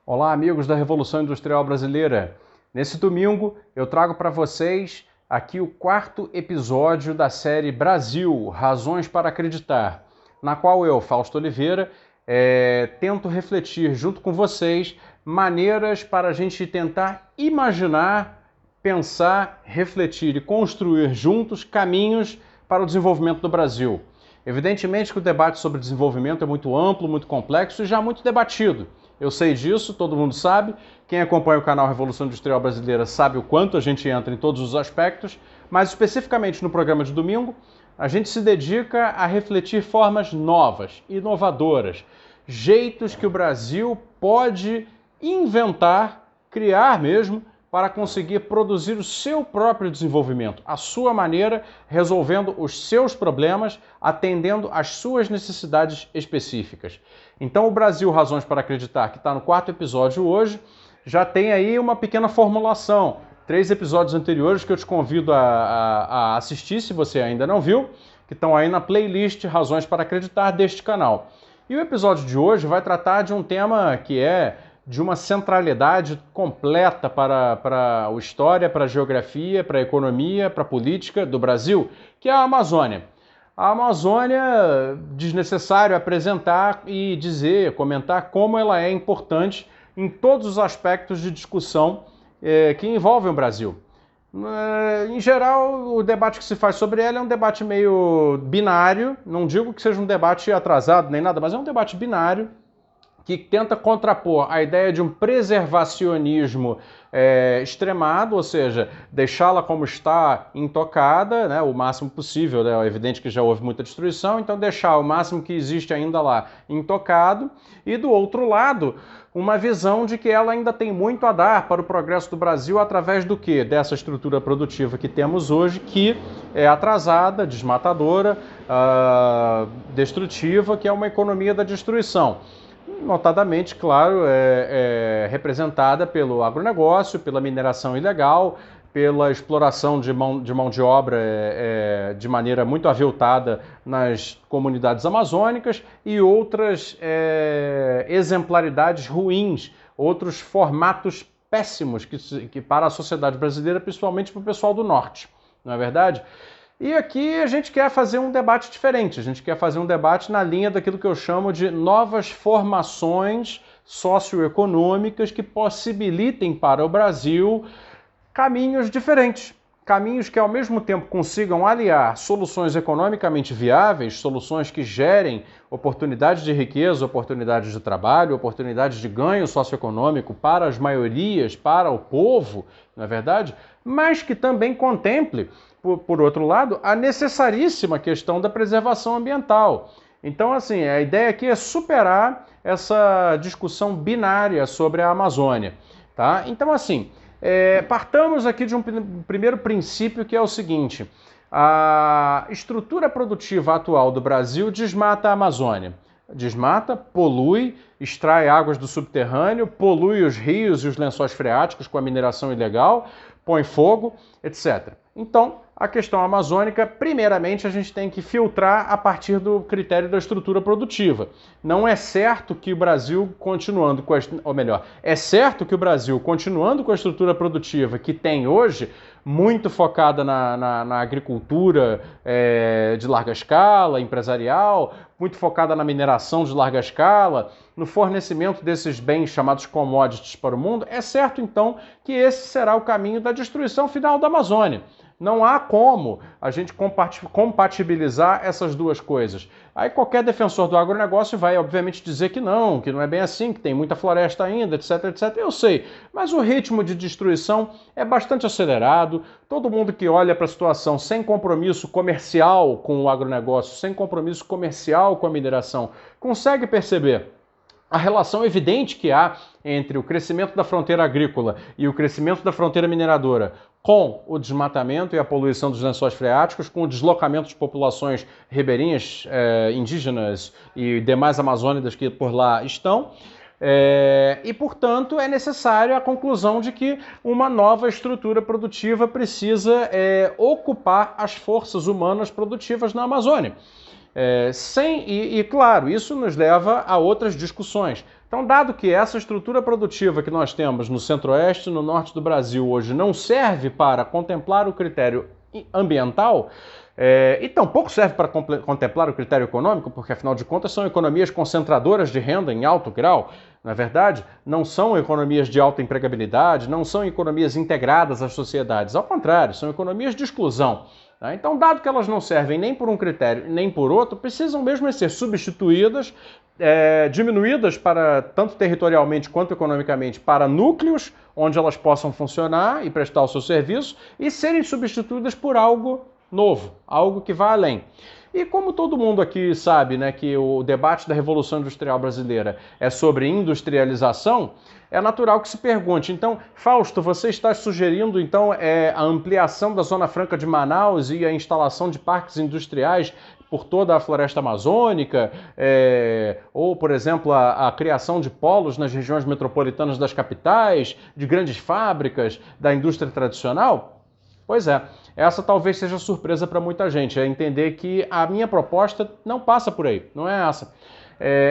Olá, amigos da Revolução Industrial Brasileira. Nesse domingo eu trago para vocês aqui o quarto episódio da série Brasil, Razões para Acreditar, na qual eu, Fausto Oliveira, tento refletir junto com vocês maneiras para a gente tentar imaginar, pensar, refletir e construir juntos caminhos para o desenvolvimento do Brasil. Evidentemente que o debate sobre desenvolvimento é muito amplo, muito complexo e já muito debatido. Eu sei disso, todo mundo sabe. Quem acompanha o canal Revolução Industrial Brasileira sabe o quanto a gente entra em todos os aspectos, mas especificamente no programa de domingo, a gente se dedica a refletir formas novas, inovadoras, jeitos que o Brasil pode inventar, criar mesmo, para conseguir produzir o seu próprio desenvolvimento, a sua maneira, resolvendo os seus problemas, atendendo às suas necessidades específicas. Então o Brasil, Razões para Acreditar, que está no quarto episódio hoje, já tem aí uma pequena formulação. 3 episódios anteriores que eu te convido a assistir, se você ainda não viu, que estão aí na playlist Razões para Acreditar deste canal. E o episódio de hoje vai tratar de um tema que é de uma centralidade completa para a história, para a geografia, para a economia, para a política do Brasil, que é a Amazônia. A Amazônia, desnecessário apresentar e dizer, comentar como ela é importante em todos os aspectos de discussão que envolvem o Brasil. Em geral, o debate que se faz sobre ela é um debate meio binário, não digo que seja um debate atrasado nem nada, mas é um debate binário, que tenta contrapor a ideia de um preservacionismo extremado, ou seja, deixá-la como está intocada, né, o máximo possível, né, é evidente que já houve muita destruição, então deixar o máximo que existe ainda lá intocado, e do outro lado, uma visão de que ela ainda tem muito a dar para o progresso do Brasil através do quê? Dessa estrutura produtiva que temos hoje, que é atrasada, desmatadora, destrutiva, que é uma economia da destruição. Notadamente, claro, representada pelo agronegócio, pela mineração ilegal, pela exploração de mão de obra de maneira muito aviltada nas comunidades amazônicas e outras exemplaridades ruins, outros formatos péssimos que para a sociedade brasileira, principalmente para o pessoal do norte, não é verdade? E aqui a gente quer fazer um debate diferente, a gente quer fazer um debate na linha daquilo que eu chamo de novas formações socioeconômicas que possibilitem para o Brasil caminhos diferentes. Caminhos que ao mesmo tempo consigam aliar soluções economicamente viáveis, soluções que gerem oportunidades de riqueza, oportunidades de trabalho, oportunidades de ganho socioeconômico para as maiorias, para o povo, não é verdade? Mas que também contemple, por outro lado, a necessaríssima questão da preservação ambiental. Então, assim, a ideia aqui é superar essa discussão binária sobre a Amazônia, tá? Então, assim, partamos aqui de um primeiro princípio que é o seguinte: a estrutura produtiva atual do Brasil desmata a Amazônia. Desmata, polui, extrai águas do subterrâneo, polui os rios e os lençóis freáticos com a mineração ilegal, põe fogo, etc. Então, a questão amazônica, primeiramente, a gente tem que filtrar a partir do critério da estrutura produtiva. Não é certo que o Brasil, continuando com é certo que o Brasil, continuando com a estrutura produtiva que tem hoje, muito focada na agricultura de larga escala, empresarial, muito focada na mineração de larga escala, no fornecimento desses bens chamados commodities para o mundo, é certo, então, que esse será o caminho da destruição final da Amazônia. Não há como a gente compatibilizar essas duas coisas. Aí qualquer defensor do agronegócio vai, obviamente, dizer que não é bem assim, que tem muita floresta ainda, etc, etc. Eu sei, mas o ritmo de destruição é bastante acelerado. Todo mundo que olha para a situação sem compromisso comercial com o agronegócio, sem compromisso comercial com a mineração, consegue perceber a relação evidente que há entre o crescimento da fronteira agrícola e o crescimento da fronteira mineradora com o desmatamento e a poluição dos lençóis freáticos, com o deslocamento de populações ribeirinhas, indígenas e demais amazônicas que por lá estão. E, portanto, é necessária a conclusão de que uma nova estrutura produtiva precisa ocupar as forças humanas produtivas na Amazônia. Claro, isso nos leva a outras discussões. Então, dado que essa estrutura produtiva que nós temos no centro-oeste e no norte do Brasil hoje não serve para contemplar o critério ambiental, e tampouco serve para contemplar o critério econômico, porque afinal de contas são economias concentradoras de renda em alto grau, na verdade, não são economias de alta empregabilidade, não são economias integradas às sociedades, ao contrário, são economias de exclusão. Então, dado que elas não servem nem por um critério nem por outro, precisam mesmo ser substituídas, diminuídas para tanto territorialmente quanto economicamente para núcleos onde elas possam funcionar e prestar o seu serviço e serem substituídas por algo novo, algo que vá além. E como todo mundo aqui sabe, né, que o debate da Revolução Industrial Brasileira é sobre industrialização, é natural que se pergunte, então, Fausto, você está sugerindo então a ampliação da Zona Franca de Manaus e a instalação de parques industriais por toda a floresta amazônica, ou, por exemplo, a criação de polos nas regiões metropolitanas das capitais, de grandes fábricas da indústria tradicional? Pois é, essa talvez seja surpresa para muita gente, é entender que a minha proposta não passa por aí, não é essa.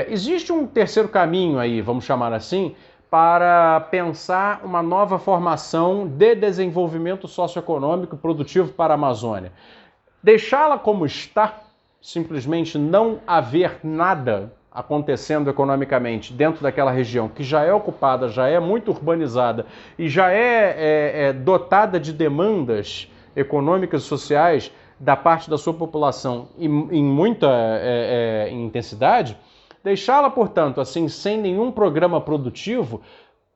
Existe um terceiro caminho aí, vamos chamar assim, para pensar uma nova formação de desenvolvimento socioeconômico e produtivo para a Amazônia. Deixá-la como está, simplesmente não haver nada acontecendo economicamente dentro daquela região que já é ocupada, já é muito urbanizada e já é dotada de demandas econômicas e sociais da parte da sua população em muita intensidade, deixá-la, portanto, assim, sem nenhum programa produtivo,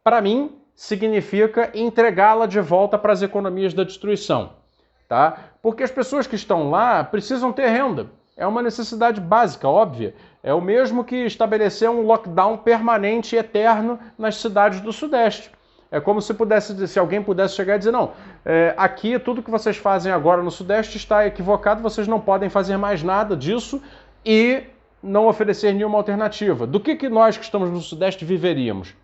para mim, significa entregá-la de volta para as economias da destruição, tá? Porque as pessoas que estão lá precisam ter renda. É uma necessidade básica, óbvia. É o mesmo que estabelecer um lockdown permanente e eterno nas cidades do Sudeste. É como se alguém pudesse chegar e dizer, não, aqui tudo que vocês fazem agora no Sudeste está equivocado, vocês não podem fazer mais nada disso e não oferecer nenhuma alternativa. Do que nós que estamos no Sudeste viveríamos?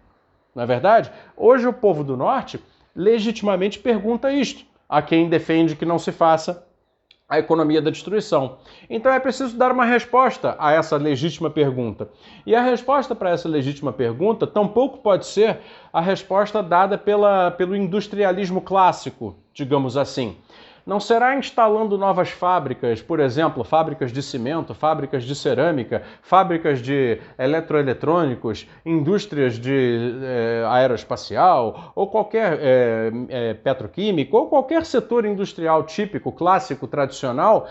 Não é verdade? Hoje o povo do Norte legitimamente pergunta isto a quem defende que não se faça a economia da destruição. Então é preciso dar uma resposta a essa legítima pergunta. E a resposta para essa legítima pergunta tampouco pode ser a resposta dada pelo industrialismo clássico, digamos assim. Não será instalando novas fábricas, por exemplo, fábricas de cimento, fábricas de cerâmica, fábricas de eletroeletrônicos, indústrias de aeroespacial, ou qualquer petroquímico, ou qualquer setor industrial típico, clássico, tradicional,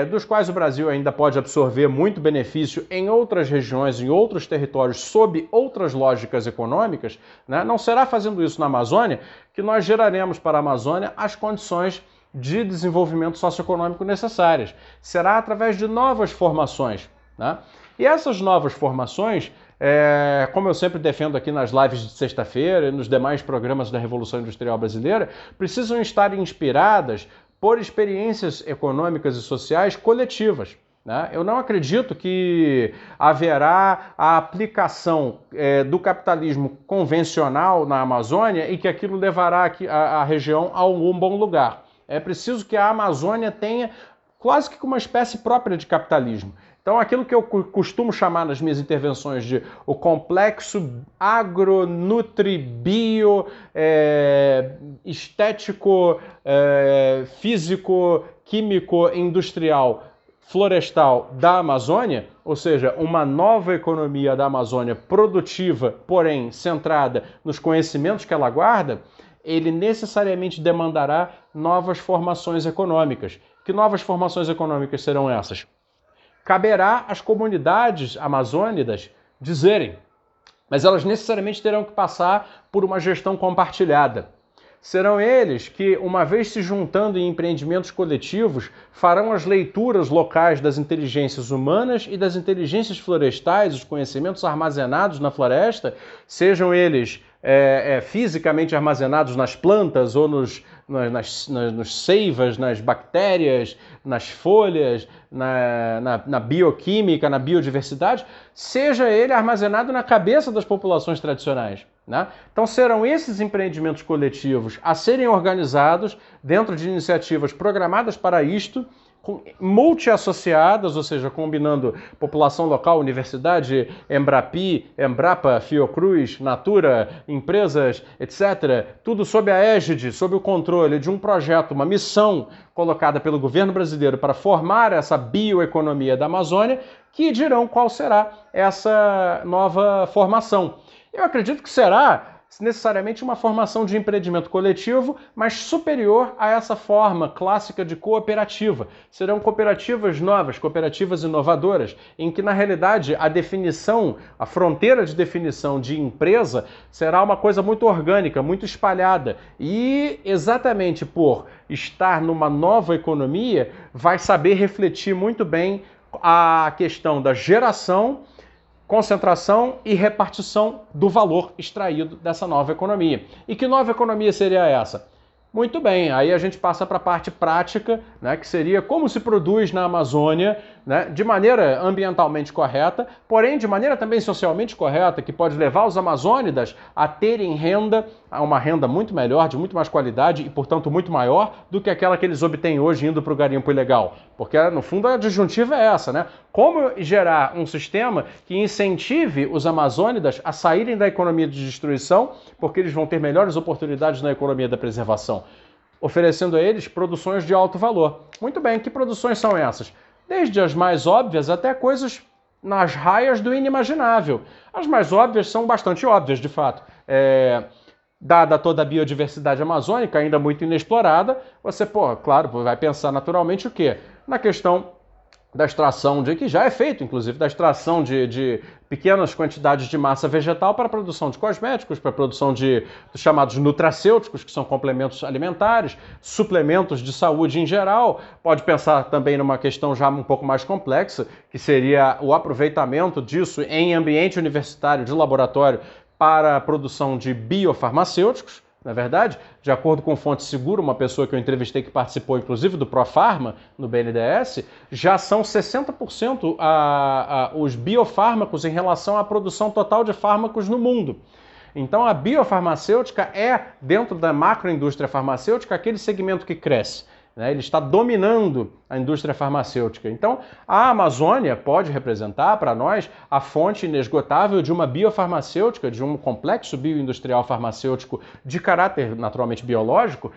dos quais o Brasil ainda pode absorver muito benefício em outras regiões, em outros territórios, sob outras lógicas econômicas, né? Não será fazendo isso na Amazônia que nós geraremos para a Amazônia as condições de desenvolvimento socioeconômico necessárias. Será através de novas formações, né? E essas novas formações, como eu sempre defendo aqui nas lives de sexta-feira e nos demais programas da Revolução Industrial Brasileira, precisam estar inspiradas por experiências econômicas e sociais coletivas. Eu não acredito que haverá a aplicação do capitalismo convencional na Amazônia e que aquilo levará a região a um bom lugar. É preciso que a Amazônia tenha quase que uma espécie própria de capitalismo. Então, aquilo que eu costumo chamar nas minhas intervenções de o complexo agronutri-bio, estético, físico, químico, industrial, florestal da Amazônia, ou seja, uma nova economia da Amazônia produtiva, porém centrada nos conhecimentos que ela guarda, ele necessariamente demandará novas formações econômicas. Que novas formações econômicas serão essas? Caberá às comunidades amazônicas dizerem, mas elas necessariamente terão que passar por uma gestão compartilhada. Serão eles que, uma vez se juntando em empreendimentos coletivos, farão as leituras locais das inteligências humanas e das inteligências florestais, os conhecimentos armazenados na floresta, sejam eles fisicamente armazenados nas plantas ou nos seivas, nas bactérias, nas folhas, na bioquímica, na biodiversidade, seja ele armazenado na cabeça das populações tradicionais, né? Então serão esses empreendimentos coletivos a serem organizados dentro de iniciativas programadas para isto, multi-associadas, ou seja, combinando população local, universidade, Embrapi, Embrapa, Fiocruz, Natura, empresas, etc., tudo sob a égide, sob o controle de um projeto, uma missão colocada pelo governo brasileiro para formar essa bioeconomia da Amazônia, que dirão qual será essa nova formação. Eu acredito que será necessariamente uma formação de empreendimento coletivo, mas superior a essa forma clássica de cooperativa. Serão cooperativas novas, cooperativas inovadoras, em que, na realidade, a definição, a fronteira de definição de empresa será uma coisa muito orgânica, muito espalhada. E, exatamente por estar numa nova economia, vai saber refletir muito bem a questão da geração, concentração e repartição do valor extraído dessa nova economia. E que nova economia seria essa? Muito bem, aí a gente passa para a parte prática, né, que seria como se produz na Amazônia, né, de maneira ambientalmente correta, porém de maneira também socialmente correta, que pode levar os amazônidas a terem renda, a uma renda muito melhor, de muito mais qualidade e, portanto, muito maior do que aquela que eles obtêm hoje indo para o garimpo ilegal. Porque, no fundo, a disjuntiva é essa, né? Como gerar um sistema que incentive os amazônidas a saírem da economia de destruição, porque eles vão ter melhores oportunidades na economia da preservação, oferecendo a eles produções de alto valor. Muito bem, que produções são essas? Desde as mais óbvias até coisas nas raias do inimaginável. As mais óbvias são bastante óbvias, de fato. Dada toda a biodiversidade amazônica, ainda muito inexplorada, você, claro, vai pensar naturalmente o quê? Na questão da extração que já é feito, inclusive, da extração de pequenas quantidades de massa vegetal para a produção de cosméticos, para a produção dos chamados nutracêuticos, que são complementos alimentares, suplementos de saúde em geral. Pode pensar também numa questão já um pouco mais complexa, que seria o aproveitamento disso em ambiente universitário de laboratório para a produção de biofarmacêuticos. Na verdade, de acordo com fonte segura, uma pessoa que eu entrevistei que participou inclusive do Profarma no BNDES, já são 60% os biofármacos em relação à produção total de fármacos no mundo. Então a biofarmacêutica é, dentro da macroindústria farmacêutica, aquele segmento que cresce. Ele está dominando a indústria farmacêutica. Então, a Amazônia pode representar para nós a fonte inesgotável de uma biofarmacêutica, de um complexo bioindustrial farmacêutico de caráter naturalmente biológico,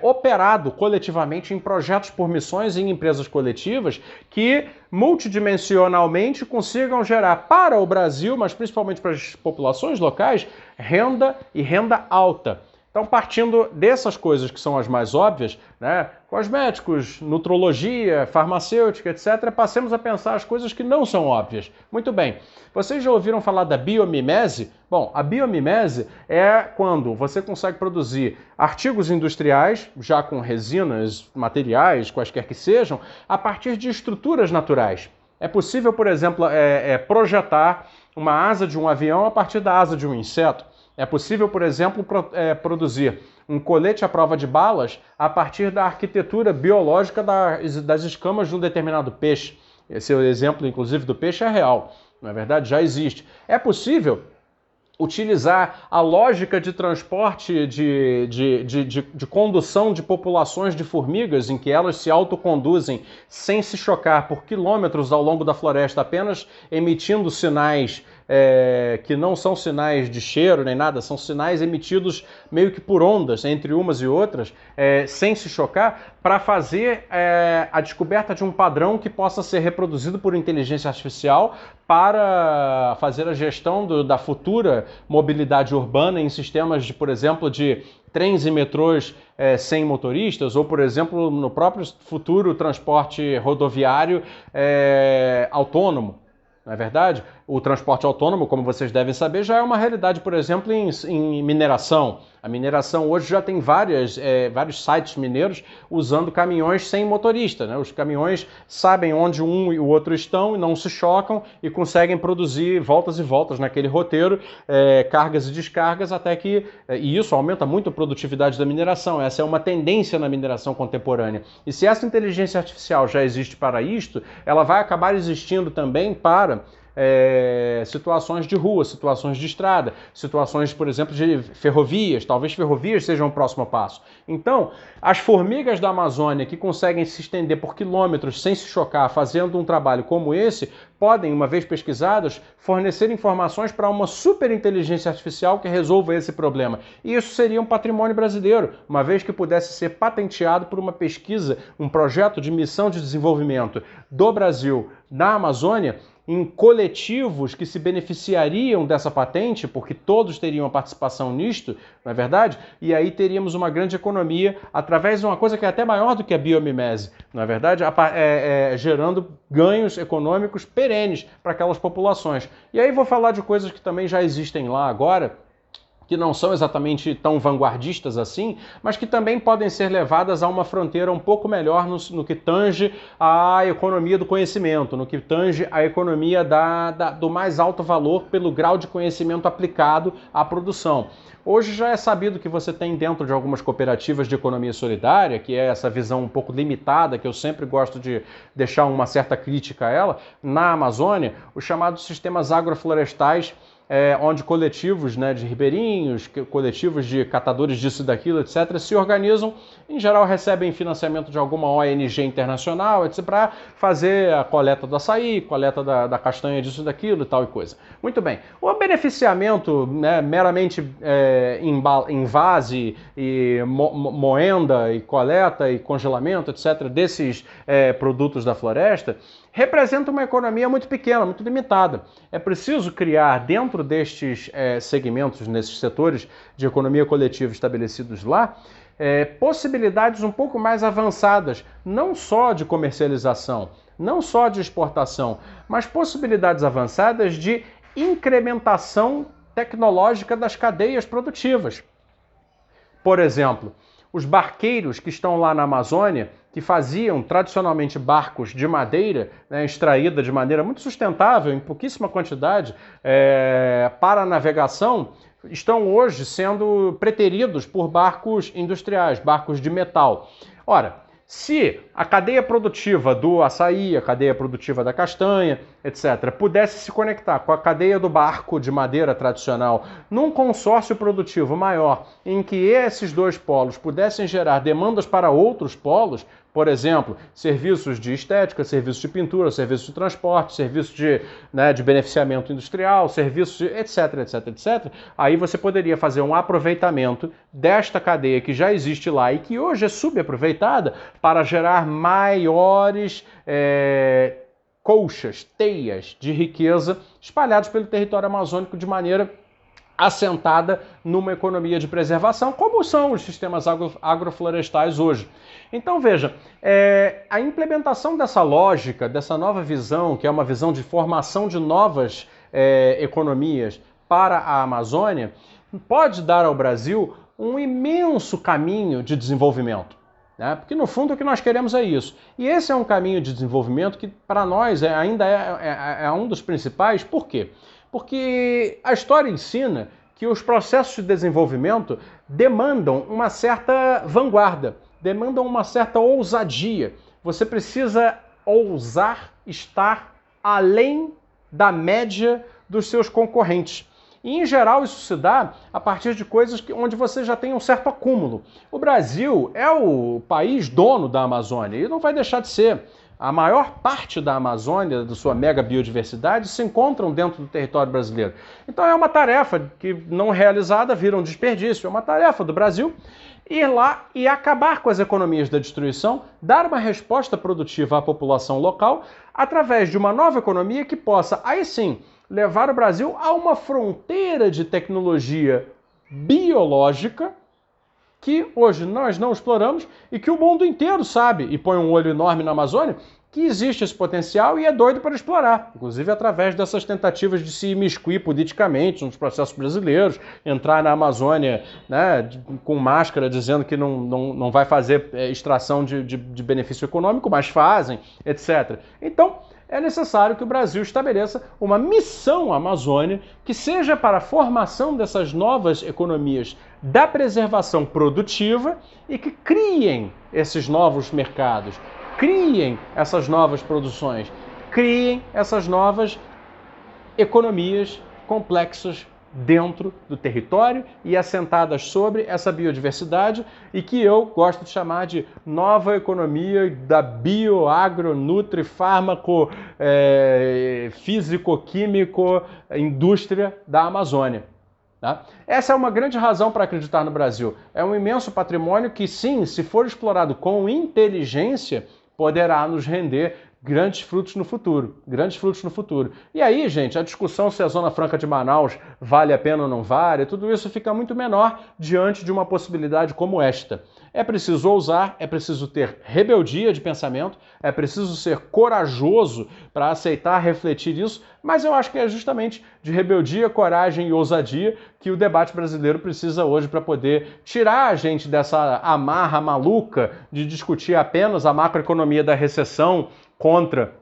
operado coletivamente em projetos por missões e em empresas coletivas que multidimensionalmente consigam gerar para o Brasil, mas principalmente para as populações locais, renda e renda alta. Então, partindo dessas coisas que são as mais óbvias, né, cosméticos, nutrologia, farmacêutica, etc., passemos a pensar as coisas que não são óbvias. Muito bem, vocês já ouviram falar da biomimese? Bom, a biomimese é quando você consegue produzir artigos industriais, já com resinas, materiais, quaisquer que sejam, a partir de estruturas naturais. É possível, por exemplo, projetar uma asa de um avião a partir da asa de um inseto. É possível, por exemplo, produzir um colete à prova de balas a partir da arquitetura biológica das escamas de um determinado peixe. Esse exemplo, inclusive, do peixe é real. Na verdade, já existe. É possível utilizar a lógica de transporte, de condução de populações de formigas, em que elas se autoconduzem sem se chocar por quilômetros ao longo da floresta, apenas emitindo sinais que não são sinais de cheiro nem nada, são sinais emitidos meio que por ondas entre umas e outras, sem se chocar, para fazer a descoberta de um padrão que possa ser reproduzido por inteligência artificial para fazer a gestão da futura mobilidade urbana em sistemas, por exemplo, de trens e metrôs sem motoristas, ou, por exemplo, no próprio futuro transporte rodoviário autônomo. Não é verdade? O transporte autônomo, como vocês devem saber, já é uma realidade, por exemplo, em mineração. A mineração hoje já tem vários sites mineiros usando caminhões sem motorista, né? Os caminhões sabem onde um e o outro estão e não se chocam e conseguem produzir voltas e voltas naquele roteiro, cargas e descargas, até que... E isso aumenta muito a produtividade da mineração. Essa é uma tendência na mineração contemporânea. E se essa inteligência artificial já existe para isto, ela vai acabar existindo também para situações de rua, situações de estrada, situações, por exemplo, de ferrovias. Talvez ferrovias sejam o próximo passo. Então, as formigas da Amazônia que conseguem se estender por quilômetros sem se chocar, fazendo um trabalho como esse, podem, uma vez pesquisadas, fornecer informações para uma superinteligência artificial que resolva esse problema. E isso seria um patrimônio brasileiro, uma vez que pudesse ser patenteado por uma pesquisa, um projeto de missão de desenvolvimento do Brasil na Amazônia, em coletivos que se beneficiariam dessa patente, porque todos teriam a participação nisto, não é verdade? E aí teríamos uma grande economia através de uma coisa que é até maior do que a biomimese, não é verdade? Gerando ganhos econômicos perenes para aquelas populações. E aí vou falar de coisas que também já existem lá agora, que não são exatamente tão vanguardistas assim, mas que também podem ser levadas a uma fronteira um pouco melhor no que tange a economia do conhecimento, no que tange a economia do mais alto valor pelo grau de conhecimento aplicado à produção. Hoje já é sabido que você tem dentro de algumas cooperativas de economia solidária, que é essa visão um pouco limitada, que eu sempre gosto de deixar uma certa crítica a ela, na Amazônia, os chamados sistemas agroflorestais, onde coletivos, né, de ribeirinhos, coletivos de catadores disso e daquilo, etc., se organizam, em geral recebem financiamento de alguma ONG internacional, etc., para fazer a coleta do açaí, coleta da castanha disso e daquilo e tal e coisa. Muito bem. O beneficiamento, né, meramente em vase e moenda e coleta e congelamento, etc., desses produtos da floresta, representa uma economia muito pequena, muito limitada. É preciso criar dentro destes segmentos, nesses setores de economia coletiva estabelecidos lá, possibilidades um pouco mais avançadas, não só de comercialização, não só de exportação, mas possibilidades avançadas de incrementação tecnológica das cadeias produtivas. Por exemplo, os barqueiros que estão lá na Amazônia, que faziam tradicionalmente barcos de madeira, né, extraída de maneira muito sustentável, em pouquíssima quantidade, para a navegação, estão hoje sendo preteridos por barcos industriais, barcos de metal. Ora, se a cadeia produtiva do açaí, a cadeia produtiva da castanha, etc., pudesse se conectar com a cadeia do barco de madeira tradicional num consórcio produtivo maior, em que esses dois polos pudessem gerar demandas para outros polos, por exemplo, serviços de estética, serviços de pintura, serviços de transporte, serviços de beneficiamento industrial, serviços de etc, etc, etc. Aí você poderia fazer um aproveitamento desta cadeia que já existe lá e que hoje é subaproveitada para gerar maiores colchas, teias de riqueza espalhados pelo território amazônico de maneira assentada numa economia de preservação, como são os sistemas agroflorestais hoje. Então veja, a implementação dessa lógica, dessa nova visão, que é uma visão de formação de novas economias para a Amazônia, pode dar ao Brasil um imenso caminho de desenvolvimento. Porque no fundo o que nós queremos é isso. E esse é um caminho de desenvolvimento que para nós ainda é um dos principais. Por quê? Porque a história ensina que os processos de desenvolvimento demandam uma certa vanguarda, demandam uma certa ousadia. Você precisa ousar estar além da média dos seus concorrentes. E, em geral, isso se dá a partir de coisas onde você já tem um certo acúmulo. O Brasil é o país dono da Amazônia e não vai deixar de ser. A maior parte da Amazônia, da sua mega biodiversidade, se encontram dentro do território brasileiro. Então é uma tarefa que, não realizada, vira um desperdício. É uma tarefa do Brasil ir lá e acabar com as economias da destruição, dar uma resposta produtiva à população local através de uma nova economia que possa, aí sim, levar o Brasil a uma fronteira de tecnologia biológica que hoje nós não exploramos e que o mundo inteiro sabe e põe um olho enorme na Amazônia, que existe esse potencial e é doido para explorar, inclusive através dessas tentativas de se imiscuir politicamente nos processos brasileiros, entrar na Amazônia, né, com máscara dizendo que não vai fazer extração de benefício econômico, mas fazem, etc. Então, é necessário que o Brasil estabeleça uma missão Amazônia que seja para a formação dessas novas economias da preservação produtiva e que criem esses novos mercados, criem essas novas produções, criem essas novas economias complexas dentro do território e assentadas sobre essa biodiversidade e que eu gosto de chamar de nova economia da bio, agro, nutri, fármaco, físico-químico, indústria da Amazônia. Tá? Essa é uma grande razão para acreditar no Brasil. É um imenso patrimônio que, sim, se for explorado com inteligência, poderá nos render grandes frutos no futuro, grandes frutos no futuro. E aí, gente, a discussão se a Zona Franca de Manaus vale a pena ou não vale, tudo isso fica muito menor diante de uma possibilidade como esta. É preciso ousar, é preciso ter rebeldia de pensamento, é preciso ser corajoso para aceitar, refletir isso, mas eu acho que é justamente de rebeldia, coragem e ousadia que o debate brasileiro precisa hoje para poder tirar a gente dessa amarra maluca de discutir apenas a macroeconomia da recessão contra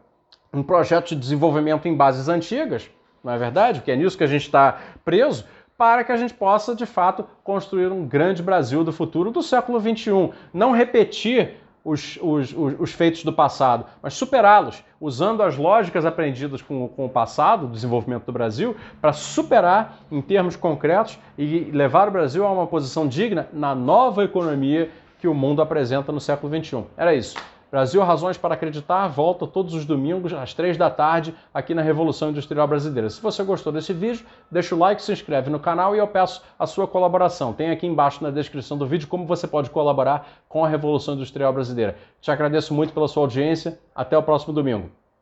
um projeto de desenvolvimento em bases antigas, não é verdade? Porque é nisso que a gente está preso, para que a gente possa, de fato, construir um grande Brasil do futuro do século XXI. Não repetir os feitos do passado, mas superá-los, usando as lógicas aprendidas com o passado, o desenvolvimento do Brasil, para superar em termos concretos e levar o Brasil a uma posição digna na nova economia que o mundo apresenta no século XXI. Era isso. Brasil Razões para Acreditar volta todos os domingos às 3 da tarde aqui na Revolução Industrial Brasileira. Se você gostou desse vídeo, deixa o like, se inscreve no canal e eu peço a sua colaboração. Tem aqui embaixo na descrição do vídeo como você pode colaborar com a Revolução Industrial Brasileira. Te agradeço muito pela sua audiência. Até o próximo domingo.